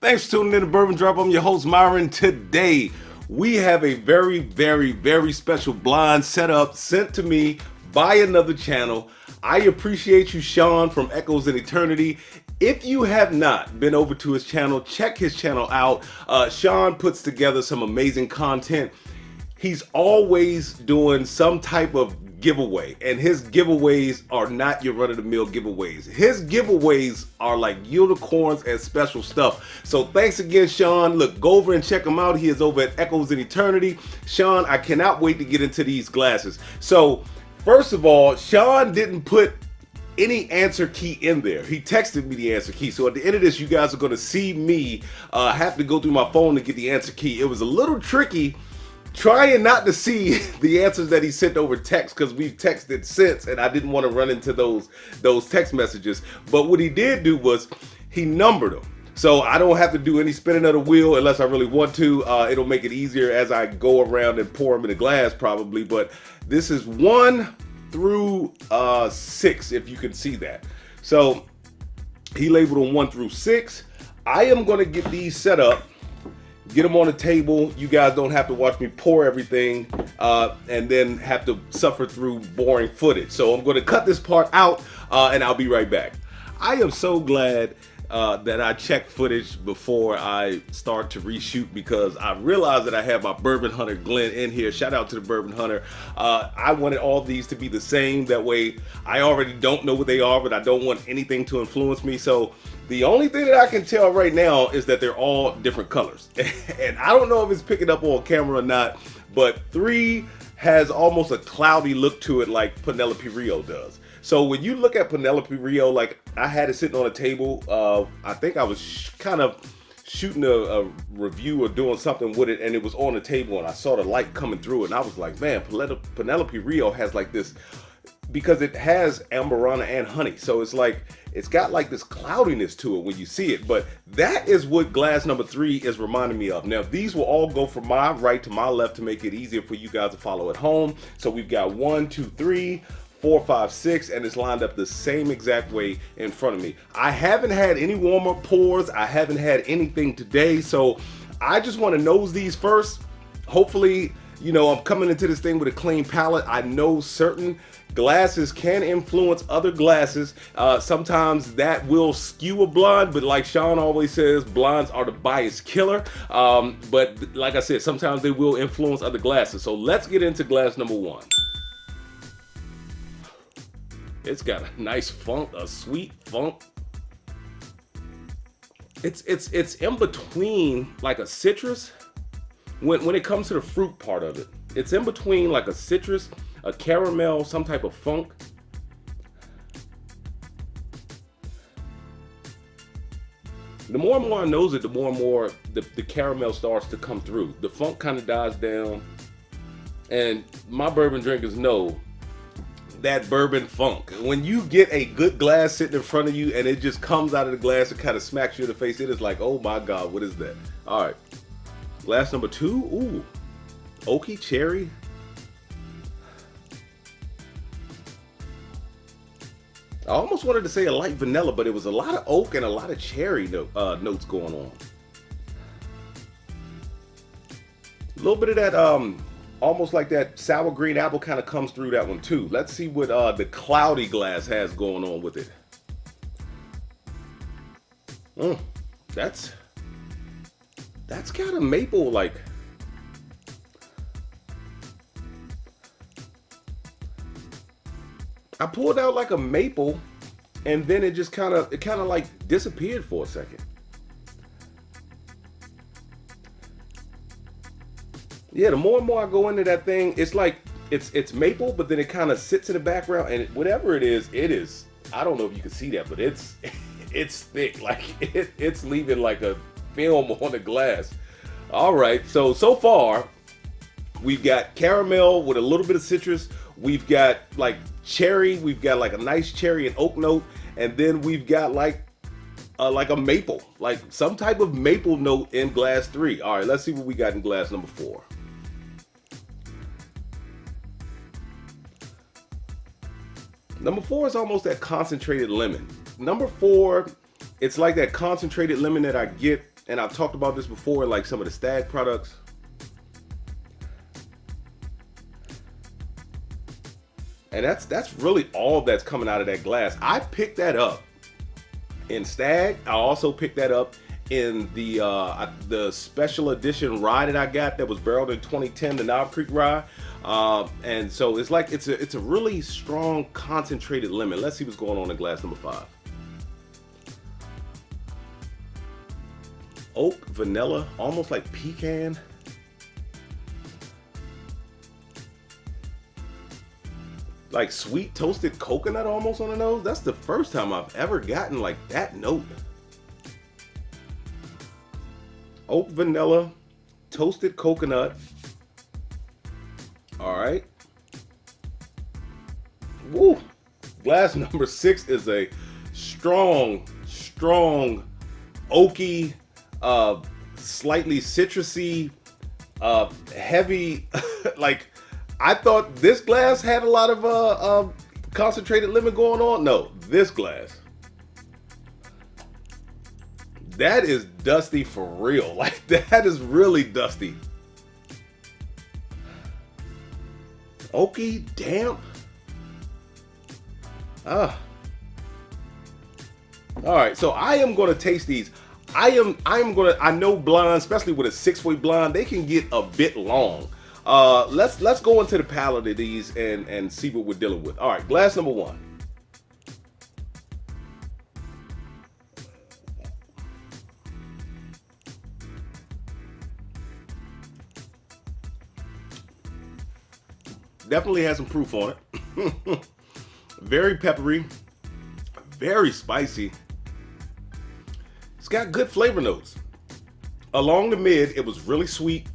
Thanks for tuning in to Bourbon Drop. I'm your host, Myron. Today, we have a very special blind setup sent to me by another channel. I appreciate you, Sean from Echoes in Eternity. If you have not been over to his channel, check his channel out. Sean puts together some amazing content. He's always doing some type of giveaway, and his giveaways are not your run-of-the-mill giveaways. His giveaways are like unicorns and special stuff. So thanks again, Sean. Look, go over and check him out. He is over at Echoes in Eternity. Sean, I cannot wait to get into these glasses. So first of all, Sean didn't put any answer key in there. He texted me the answer key. So at the end of this, you guys are going to see me have to go through my phone to get the answer key. It was a little tricky trying not to see the answers that he sent over text, because we've texted since and I didn't want to run into those text messages. But what he did do was he numbered them. So I don't have to do any spinning of the wheel unless I really want to. It'll make it easier as I go around and pour them in a glass probably. But this is 1 through 6, if you can see that. So he labeled them 1 through 6. I am going to get these set up, get them on the table. You guys don't have to watch me pour everything and then have to suffer through boring footage. So I'm going to cut this part out and I'll be right back. I am so glad that I check footage before I start to reshoot, because I realized that I have my Bourbon Hunter Glenn in here. Shout out to the Bourbon Hunter. I wanted all these to be the same. That way I already don't know what they are, but I don't want anything to influence me. So the only thing that I can tell right now is that they're all different colors. And I don't know if it's picking up on camera or not, but 3 has almost a cloudy look to it like Penelope Rio does. So when you look at Penelope Rio, like I had it sitting on a table, I think I was kind of shooting a review or doing something with it, and it was on the table and I saw the light coming through it, and I was like, man, Penelope Rio has like this, because it has amberana and honey, so it's like it's got like this cloudiness to it when you see it. But that is what glass number 3 is reminding me of. Now these will all go from my right to my left to make it easier for you guys to follow at home. So we've got 1, 2, 3, 4, 5, 6, and it's lined up the same exact way in front of me. I haven't had any warm-up pours. I haven't had anything today, so I just want to nose these first. Hopefully, you know, I'm coming into this thing with a clean palate. I know certain glasses can influence other glasses. Sometimes that will skew a blind, but like Sean always says, blinds are the bias killer. But like I said, sometimes they will influence other glasses. So let's get into glass number 1. It's got a nice funk, a sweet funk. It's in between like a citrus. When it comes to the fruit part of it, it's in between like a citrus, a caramel, some type of funk. The more and more I nose it, the more and more the caramel starts to come through. The funk kind of dies down, and my bourbon drinkers know that bourbon funk. When you get a good glass sitting in front of you and it just comes out of the glass and kind of smacks you in the face, it is like, oh my God, what is that? All right, glass number 2. Ooh, oaky cherry. I almost wanted to say a light vanilla, but it was a lot of oak and a lot of cherry notes going on. A little bit of that almost like that sour green apple kind of comes through that one too. Let's see what the cloudy glass has going on with it. That's got a maple, like, I pulled out like a maple, and then it just kind of like disappeared for a second. Yeah, the more and more I go into that thing, it's like it's maple, but then it kind of sits in the background, and whatever it is, I don't know if you can see that, but it's thick, like it's leaving like a film on the glass. All right, so far we've got caramel with a little bit of citrus. We've got like cherry. We've got like a nice cherry and oak note, and then we've got like a maple, like some type of maple note in glass 3. All right, let's see what we got in glass number 4. Number 4 is almost that concentrated lemon. Number 4, it's like that concentrated lemon that I get and I've talked about this before, like some of the Stag products. And that's really all that's coming out of that glass. I picked that up in Stag. I also picked that up in the special edition rye that I got that was barreled in 2010, the Knob Creek rye. And so it's like it's a really strong concentrated lemon. Let's see what's going on in glass number 5. Oak, vanilla, almost like pecan. Like sweet toasted coconut almost on the nose. That's the first time I've ever gotten like that note. Oak, vanilla, toasted coconut. All right. Woo. Glass number 6 is a strong oaky, slightly citrusy, heavy, like, I thought this glass had a lot of concentrated lemon going on. No, this glass, that is dusty for real. Like, that is really dusty. Oaky, damp. All right, so I am gonna taste these. I know blonde, especially with a 6-way blonde, they can get a bit long. Let's go into the palate of these and see what we're dealing with. All right, glass number 1. Definitely has some proof on it. Very peppery, very spicy. It's got good flavor notes. Along the mid, it was really sweet,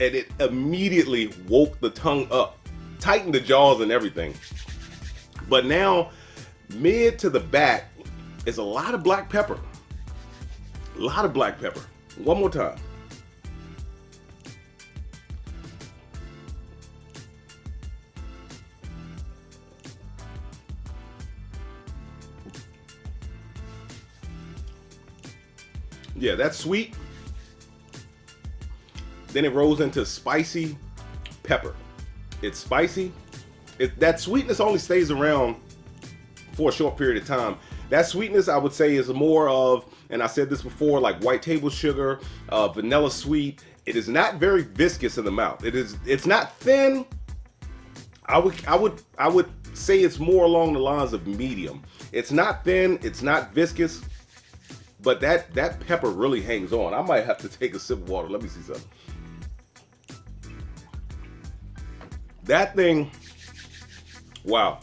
and it immediately woke the tongue up, tightened the jaws and everything. But now, mid to the back is a lot of black pepper. A lot of black pepper. One more time. Yeah, that's sweet. Then it rolls into spicy pepper. It's spicy. That sweetness only stays around for a short period of time. That sweetness, I would say, is more of, and I said this before, like white table sugar, vanilla sweet. It is not very viscous in the mouth. It's not thin. I would say it's more along the lines of medium. It's not thin. It's not viscous. But that pepper really hangs on. I might have to take a sip of water. Let me see something. That thing, wow.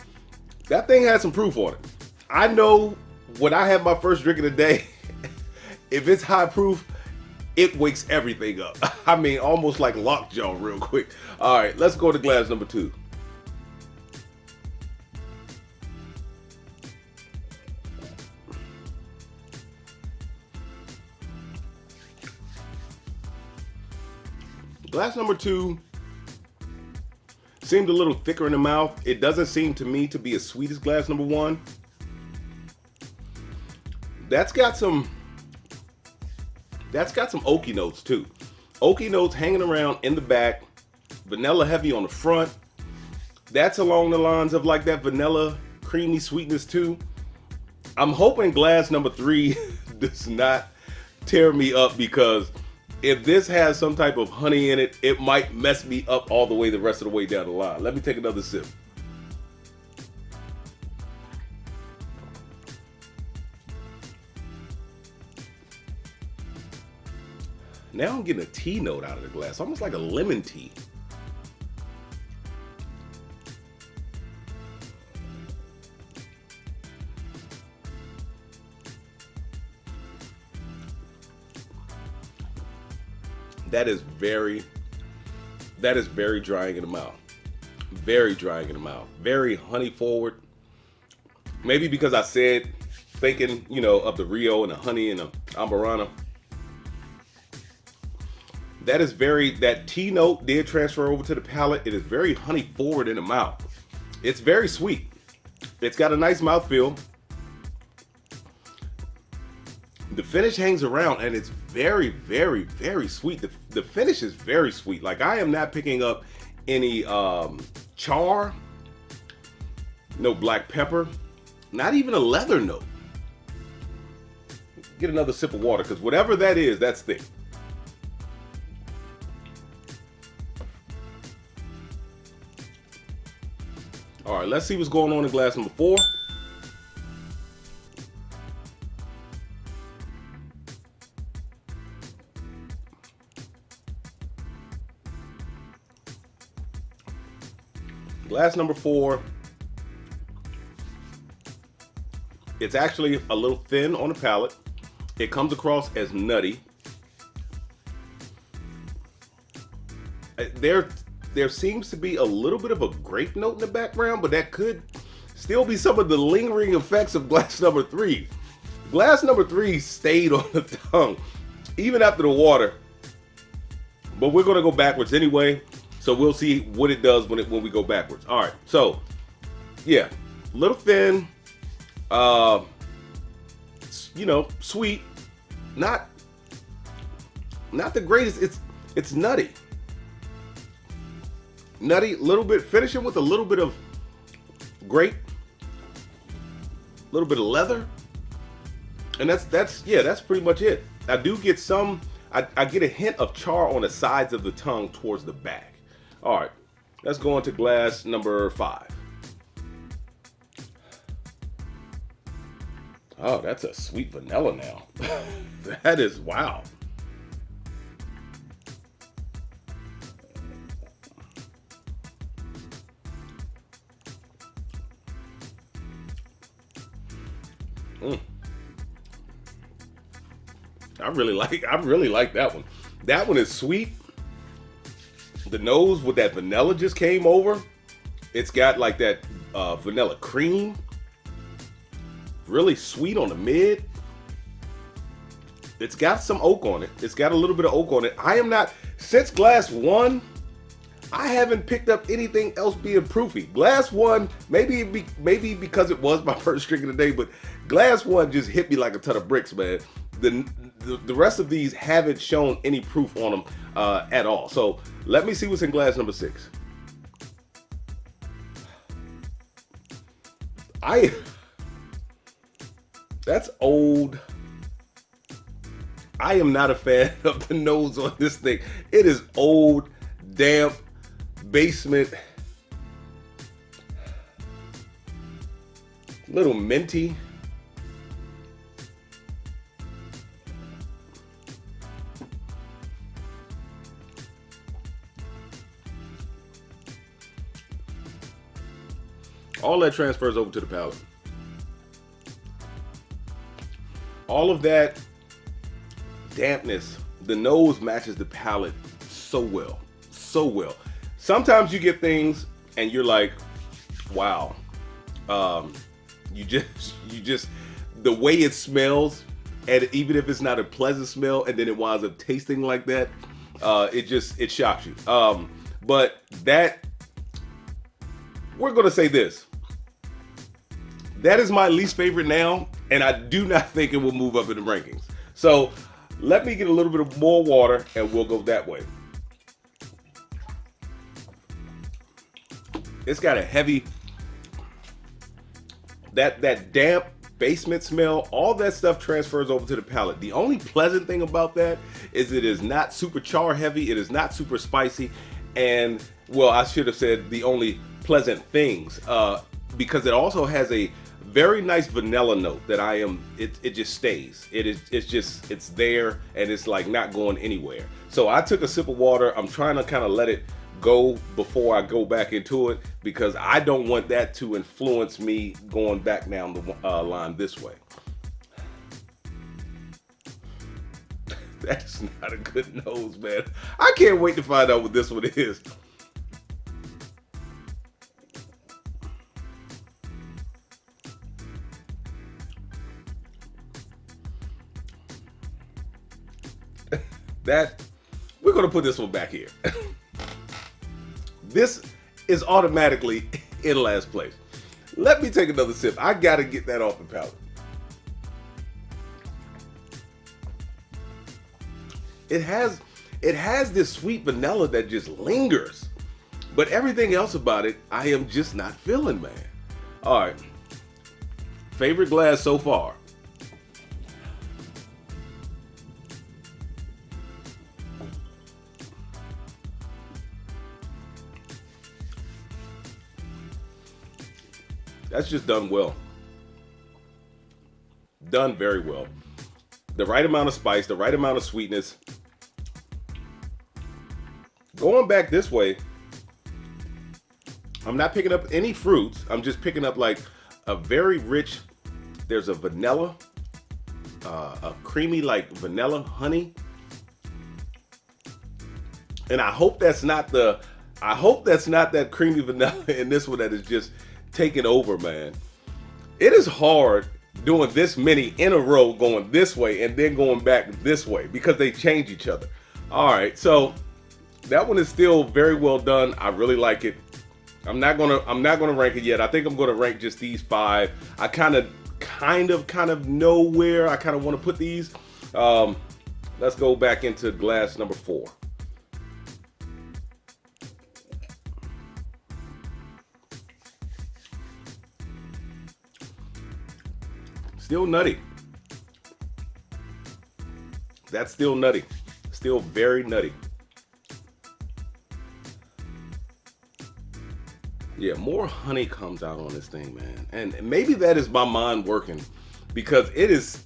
That thing has some proof on it. I know when I have my first drink of the day, if it's high proof, it wakes everything up. I mean, almost like lockjaw real quick. All right, let's go to glass number 2. Glass number 2 seemed a little thicker in the mouth. It doesn't seem to me to be as sweet as glass number 1. That's got some oaky notes too. Oaky notes hanging around in the back, vanilla heavy on the front. That's along the lines of like that vanilla creamy sweetness too. I'm hoping glass number 3 does not tear me up, because if this has some type of honey in it, it might mess me up all the way the rest of the way down the line. Let me take another sip. Now I'm getting a tea note out of the glass, almost like a lemon tea. That is very drying in the mouth. Very drying in the mouth. Very honey forward. Maybe because I said, thinking, of the Rio and the honey and the Amburana. That tea note did transfer over to the palate. It is very honey forward in the mouth. It's very sweet. It's got a nice mouthfeel. The finish hangs around, and it's very, very, very sweet. The finish is very sweet. Like, I am not picking up any char, no black pepper, not even a leather note. Get another sip of water, because whatever that is, that's thick. All right, let's see what's going on in glass number 4. Glass number 4, it's actually a little thin on the palate. It comes across as nutty. There seems to be a little bit of a grape note in the background, but that could still be some of the lingering effects of glass number 3. Glass number 3 stayed on the tongue, even after the water. But we're gonna go backwards anyway. So we'll see what it does when we go backwards. All right, so yeah, little thin, you know, sweet, not the greatest. It's nutty, little bit, finishing with a little bit of grape, a little bit of leather, and that's pretty much it. I do get some. I get a hint of char on the sides of the tongue towards the back. All right, let's go on to glass number 5. Oh, that's a sweet vanilla now. That is, wow. I really like that one. That one is sweet. The nose with that vanilla just came over. It's got like that vanilla cream. Really sweet on the mid. It's got some oak on it. It's got a little bit of oak on it. I am not, since glass 1, I haven't picked up anything else being proofy. Glass 1, maybe because it was my first drink of the day, but glass 1 just hit me like a ton of bricks, man. The rest of these haven't shown any proof on them at all. So let me see what's in glass number 6. That's old. I am not a fan of the nose on this thing. It is old, damp, basement, little minty. All that transfers over to the palate. All of that dampness, the nose matches the palate so well, so well. Sometimes you get things and you're like, wow, you just, the way it smells, and even if it's not a pleasant smell, and then it winds up tasting like that, it shocks you. But that, we're gonna say this. That is my least favorite now, and I do not think it will move up in the rankings. So let me get a little bit of more water, and we'll go that way. It's got a heavy, that damp basement smell, all that stuff transfers over to the palate. The only pleasant thing about that is it is not super char heavy, it is not super spicy, and, well, I should have said the only pleasant things, because it also has a very nice vanilla note that it just stays. It's there, and it's like not going anywhere. So I took a sip of water. I'm trying to kind of let it go before I go back into it, because I don't want that to influence me going back down the line this way. That's not a good nose, man. I can't wait to find out what this one is. We're gonna put this one back here. This is automatically in last place. Let me take another sip. I gotta get that off the palate. it has this sweet vanilla that just lingers. But everything else about it, I am just not feeling, man. All right. Favorite glass so far? That's just done well. Done very well. The right amount of spice, the right amount of sweetness. Going back this way, I'm not picking up any fruits. I'm just picking up like a very rich, there's a vanilla, a creamy like vanilla honey. And I hope that's not that creamy vanilla in this one that is just taking over, man. It is hard doing this many in a row, going this way and then going back this way because they change each other. All right, so that one is still very well done. I really like it. I'm not gonna rank it yet. I think I'm gonna rank just these 5. I kind of know where I kind of want to put these. Let's go back into glass number 4. Still nutty. That's still nutty. Still very nutty. Yeah, more honey comes out on this thing, man. And maybe that is my mind working because it is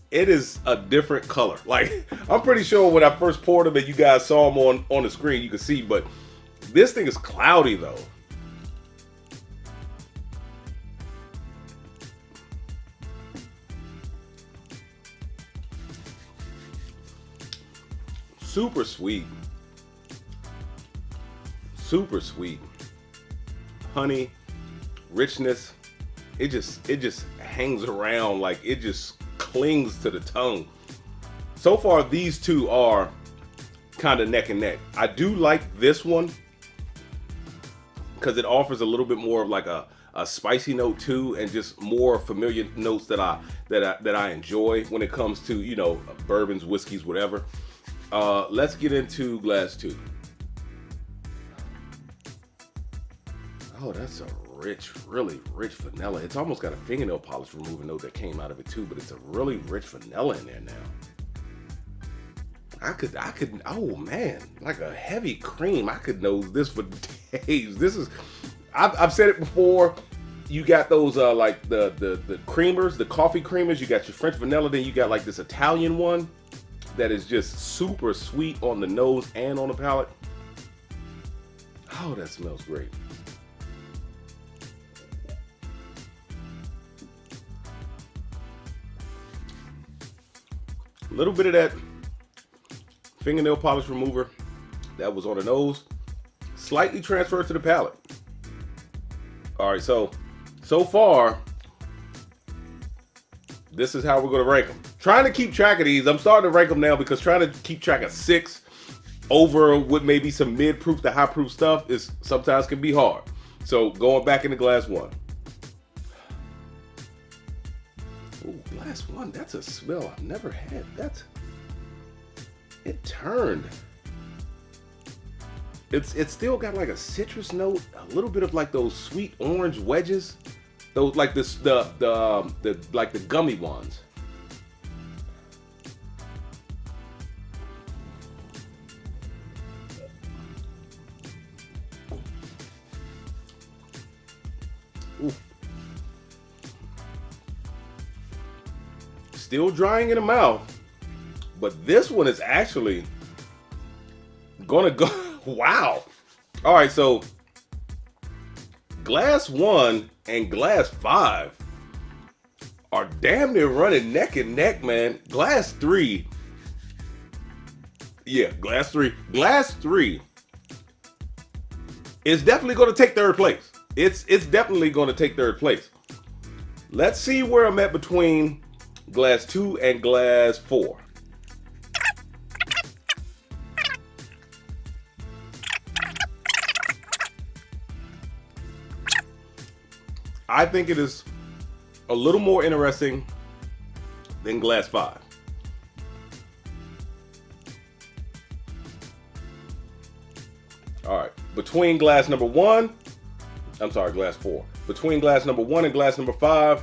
a different color. Like, I'm pretty sure when I first poured them and you guys saw them on the screen, you could see, but this thing is cloudy though. Super sweet. Super sweet. Honey, richness. It just hangs around, like it just clings to the tongue. So far, these two are kind of neck and neck. I do like this one because it offers a little bit more of like a spicy note too, and just more familiar notes that I enjoy when it comes to, you know, bourbons, whiskeys, whatever. Let's get into glass 2. Oh, that's a rich, really rich vanilla. It's almost got a fingernail polish remover note that came out of it too, but it's a really rich vanilla in there now. I could, oh man, like a heavy cream. I could nose this for days. This is, I've said it before. You got those like the creamers, the coffee creamers. You got your French vanilla, then you got like this Italian one that is just super sweet on the nose and on the palate. Oh, that smells great. A little bit of that fingernail polish remover that was on the nose, slightly transferred to the palate. All right, so far, this is how we're gonna rank them. Trying to keep track of these. I'm starting to rank them now because trying to keep track of 6 over with maybe some mid-proof to high-proof stuff is sometimes can be hard. So going back into glass 1. Ooh, glass 1, that's a smell I've never had. It turned. It's still got like a citrus note, a little bit of like those sweet orange wedges, those like the like the gummy ones. Ooh. Still drying in the mouth, but this one is actually gonna go. Wow. All right, so glass 1 and glass 5 are damn near running neck and neck, man. Glass 3, yeah, glass 3 is definitely going to take 3rd place. It's definitely going to take 3rd place. Let's see where I'm at between glass 2 and glass 4. I think it is a little more interesting than glass 5. All right, between glass number 1, I'm sorry, glass 4. Between glass number 1 and glass number 5,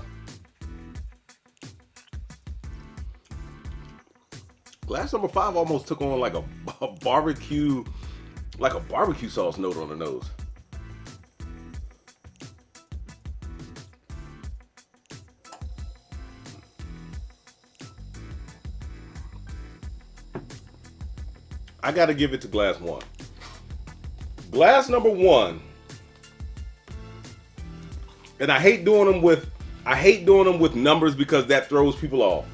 glass number 5 almost took on like a barbecue sauce note on the nose. I got to give it to glass 1. Glass number 1, and I hate doing them with numbers because that throws people off.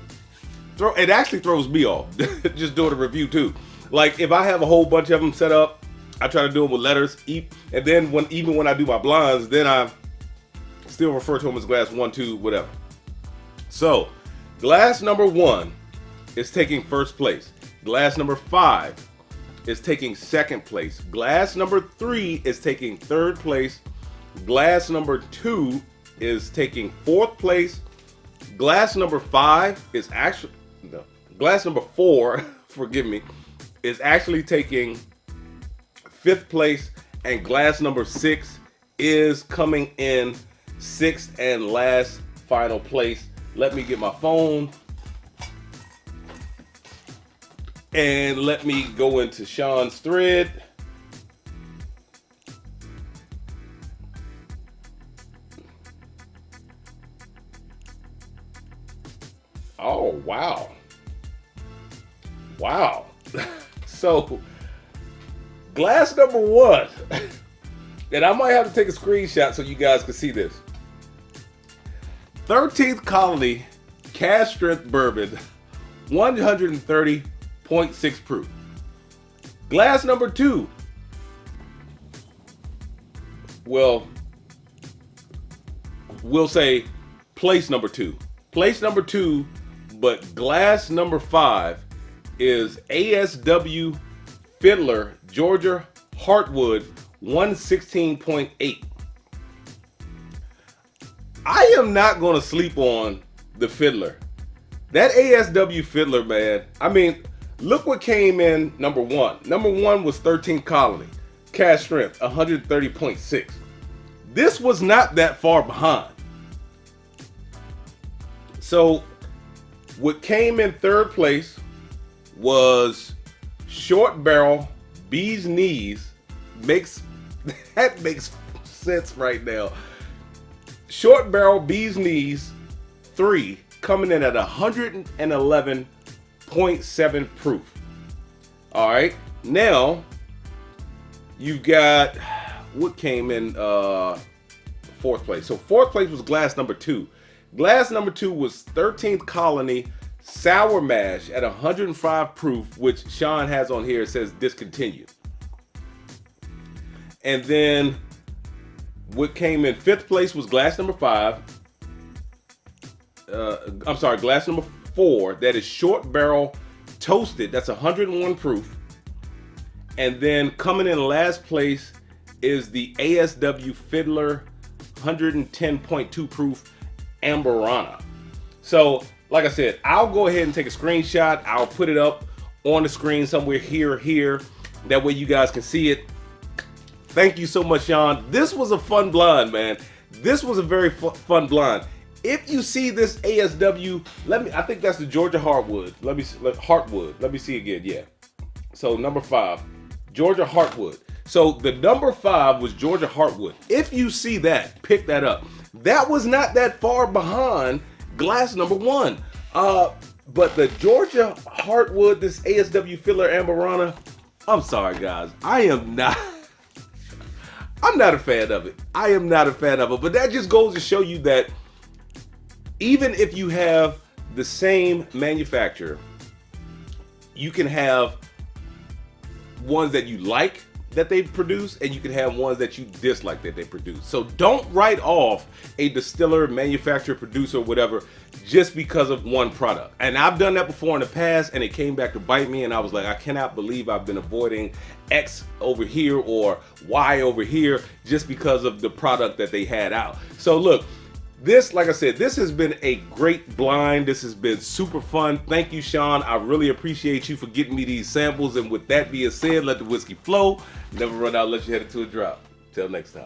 It actually throws me off just doing a review too. Like if I have a whole bunch of them set up, I try to do them with letters, and then even when I do my blinds, then I still refer to them as glass 1, 2, whatever. So glass number 1 is taking first place. Glass number 5 is taking second place. Glass number 3 is taking third place. Glass number 2 is taking fourth place. Glass number 5 is actually, no, glass number 4, forgive me, is actually taking fifth place. And glass number 6 is coming in sixth and last final place. Let me get my phone. And let me go into Sean's thread. Oh, wow. Wow. So, glass number 1. And I might have to take a screenshot so you guys can see this. 13th Colony Cask Strength Bourbon, 130.6 proof. Glass number 2. Well, we'll say place number 2. Place number 2, but glass number 5 is ASW Fiddler Georgia Heartwood 116.8. I am not going to sleep on the Fiddler. That ASW Fiddler, man. I mean, look what came in number 1. Number 1 was 13th Colony Cask Strength 130.6. This was not that far behind. So what came in third place was Short Barrel Bee's Knees. That makes sense right now. Short Barrel Bee's Knees 3 coming in at 111.7 proof. All right, now you've got what came in fourth place. So fourth place was glass number 2. Glass number 2 was 13th Colony Sour Mash at 105 proof, which Sean has on here. It says discontinued. And then what came in fifth place was glass number 5. I'm sorry, glass number 4. That is Short Barrel Toasted. That's 101 proof. And then coming in last place is the ASW Fiddler 110.2 proof Amberana. So, like I said, I'll go ahead and take a screenshot. I'll put it up on the screen somewhere here. That way you guys can see it. Thank you so much, Sean. This was a fun blind, man. This was a very fun blind. If you see this ASW, I think that's the Georgia Heartwood. Heartwood. Let me see again. Yeah. So number 5, Georgia Heartwood. So the number 5 was Georgia Heartwood. If you see that, pick that up. That was not that far behind glass number 1. But the Georgia Heartwood, this ASW Fiddler Amberana, I'm sorry guys, I'm not a fan of it. I am not a fan of it. But that just goes to show you that even if you have the same manufacturer, you can have ones that you like that they produce, and you can have ones that you dislike that they produce. So don't write off a distiller, manufacturer, producer, whatever, just because of one product. And I've done that before in the past, and it came back to bite me, and I was like, I cannot believe I've been avoiding X over here or Y over here just because of the product that they had out. So look, This, like I said, this has been a great blind. This has been super fun. Thank you, Sean. I really appreciate you for getting me these samples. And with that being said, let the whiskey flow. Never run out unless you head it to a drop. Till next time.